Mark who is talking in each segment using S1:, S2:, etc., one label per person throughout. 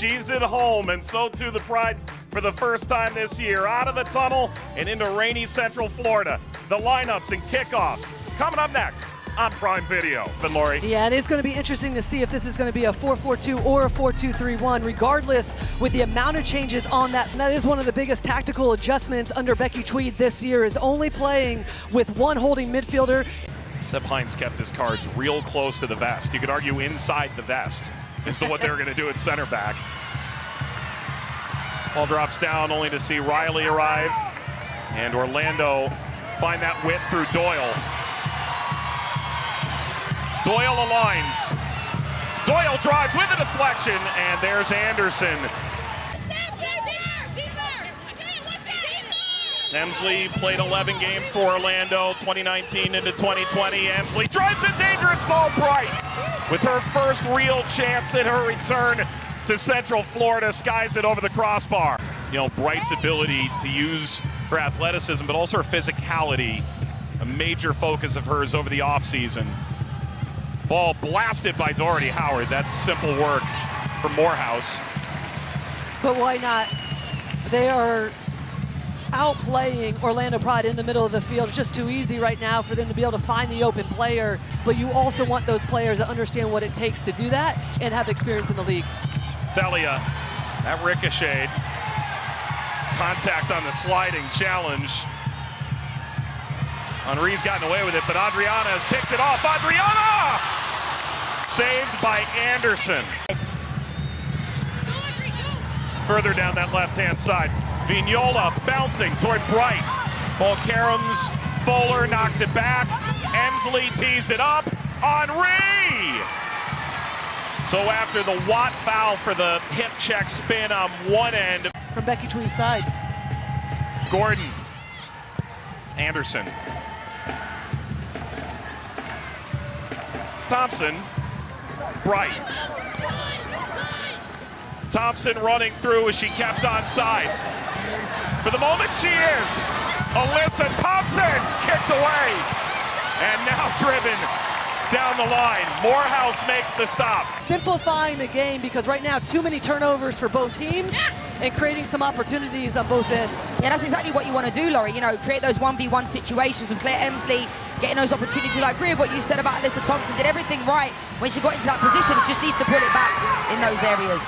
S1: She's at home, and so too the Pride for the first time this year. Out of the tunnel and into rainy Central Florida. The lineups and kickoffs coming up next on Prime Video. But Lori.
S2: Yeah, it is going to be interesting to see if this is going to be a 4-4-2 or a 4-2-3-1, regardless with the amount of changes on that. And that is one of the biggest tactical adjustments under Becky Tweed this year, is only playing with one holding midfielder.
S1: Seb Hines kept his cards real close to the vest. You could argue inside the vest as to what they were going to do at center back. Ball drops down only to see Riley arrive, and Orlando find that width through Doyle. Doyle aligns. Doyle drives with a deflection, and there's Anderson. Emsley played 11 games for Orlando, 2019 into 2020. Emsley drives a dangerous ball. Bright with her first real chance in her return to Central Florida, skies it over the crossbar. You know, Bright's ability to use her athleticism, but also her physicality, a major focus of hers over the offseason. Ball blasted by Doherty Howard. That's simple work for Morehouse.
S2: But why not? They are outplaying Orlando Pride in the middle of the field. It's just too easy right now for them to be able to find the open player, but you also want those players to understand what it takes to do that and have experience in the league.
S1: Thalia, that ricocheted. Contact on the sliding challenge. Henri's gotten away with it, but Adriana has picked it off. Adriana! Saved by Anderson. Further down that left-hand side. Vignola bouncing toward Bright. Ball caroms. Fuller knocks it back. Emsley tees it up. Henri! So after the Watt foul for the hip check spin on one end.
S2: From Becky Tweed's side.
S1: Gordon. Anderson. Thompson. Bright. Thompson running through as she kept onside. For the moment, she is. Alyssa Thompson kicked away. And now driven down the line. Morehouse makes the stop.
S2: Simplifying the game, because right now too many turnovers for both teams and creating some opportunities on both ends.
S3: Yeah, that's exactly what you want to do, Laurie. You know, create those 1v1 situations with Claire Emsley, getting those opportunities. I agree with what you said about Alyssa Thompson. Did everything right when she got into that position. It just needs to put it back in those areas.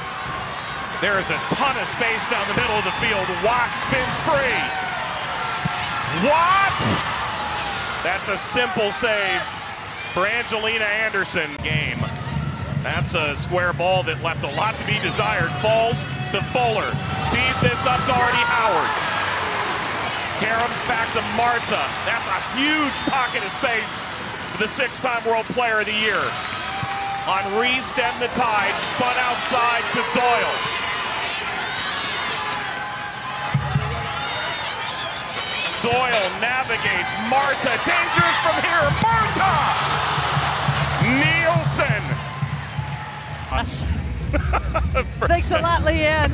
S1: There is a ton of space down the middle of the field. Watt spins free. Watt! That's a simple save for Angelina Anderson. Game. That's a square ball that left a lot to be desired. Falls to Fuller. Tees this up to Doherty Howard. Karam's back to Marta. That's a huge pocket of space for the six-time World Player of the Year. Henri stemmed the tide, spun outside to Doyle. Doyle navigates. Marta, dangerous from here. Marta! Nielsen.
S2: Thanks a lot, Leanne.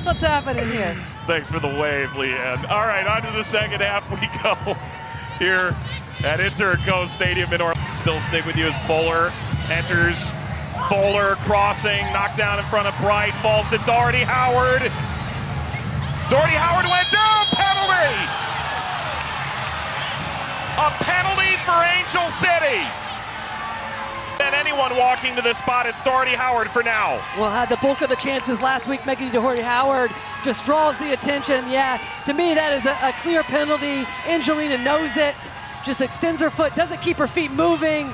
S2: What's happening here?
S1: Thanks for the wave, Leanne. All right, on to the second half we go here at Interco Stadium in Orlando. Still stick with you as Fuller enters. Fuller crossing, knocked down in front of Bright, falls to Doherty Howard. Doherty Howard went down, penalty! A penalty for Angel City. And anyone walking to the spot, it's Doherty Howard for now.
S2: Well, had the bulk of the chances last week. Megan Doherty Howard just draws the attention. Yeah, to me that is a clear penalty. Angelina knows it, just extends her foot, doesn't keep her feet moving.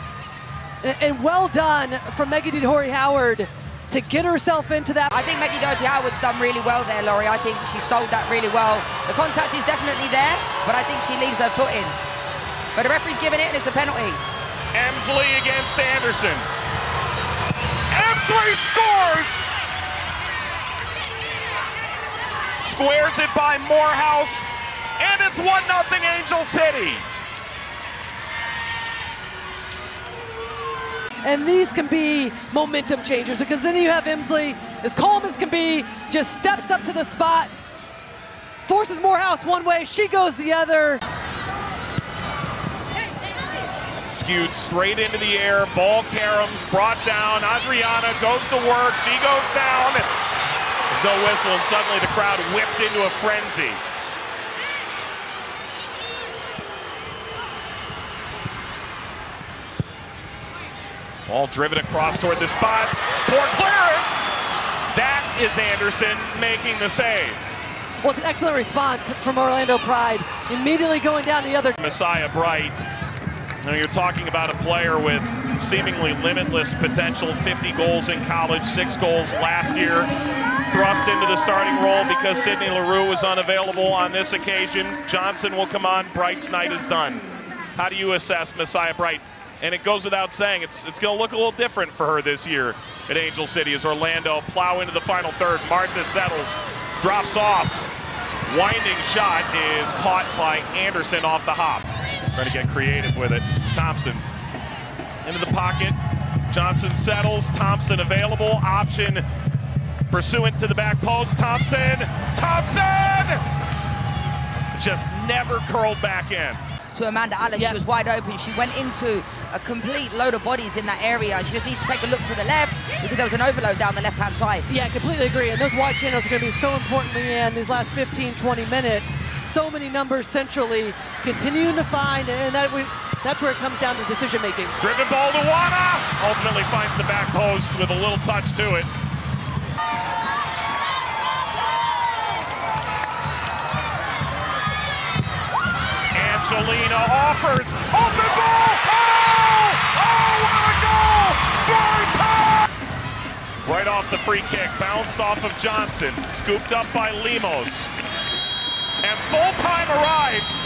S2: And well done from Megan Doherty Howard to get herself into that.
S3: I think Megan Doherty Howard's done really well there, Laurie. I think she sold that really well. The contact is definitely there, but I think she leaves her foot in. But the referee's giving it, and it's a penalty.
S1: Emsley against Anderson. Emsley scores! Squares it by Morehouse, and it's 1-0 Angel City.
S2: And these can be momentum changers, because then you have Emsley, as calm as can be, just steps up to the spot, forces Morehouse one way, she goes the other.
S1: Skewed straight into the air, ball caroms, brought down, Adriana goes to work, she goes down, There's no whistle, and suddenly the crowd whipped into a frenzy. Ball driven across toward the spot. Poor clearance. That is Anderson making the save.
S2: Well, it's an excellent response from Orlando Pride. Immediately going down the other.
S1: Messiah Bright. Now you're talking about a player with seemingly limitless potential. 50 goals in college, 6 goals last year. Thrust into the starting role because Sidney Leroux was unavailable on this occasion. Johnson will come on. Bright's night is done. How do you assess Messiah Bright? And it goes without saying, it's going to look a little different for her this year at Angel City as Orlando plow into the final third. Marta settles, drops off. Winding shot is caught by Anderson off the hop. Trying to get creative with it. Thompson into the pocket. Johnson settles. Thompson available. Option pursuant to the back post. Thompson! Just never curled back in.
S3: To Amanda Allen,
S2: Yep.
S3: She was wide open. She went into a complete load of bodies in that area, and she just needs to take a look to the left because there was an overload down the left-hand side.
S2: Yeah, I completely agree. And those wide channels are going to be so important, Leanne, these last 15, 20 minutes. So many numbers centrally, continuing to find, and that's where it comes down to decision-making.
S1: Driven ball to Wana. Ultimately finds the back post with a little touch to it. Angelina offers. Open ball. Oh, what a goal! Barton! Right off the free kick. Bounced off of Johnson. Scooped up by Lemos. And full time arrives.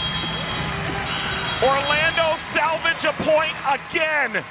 S1: Orlando salvage a point again.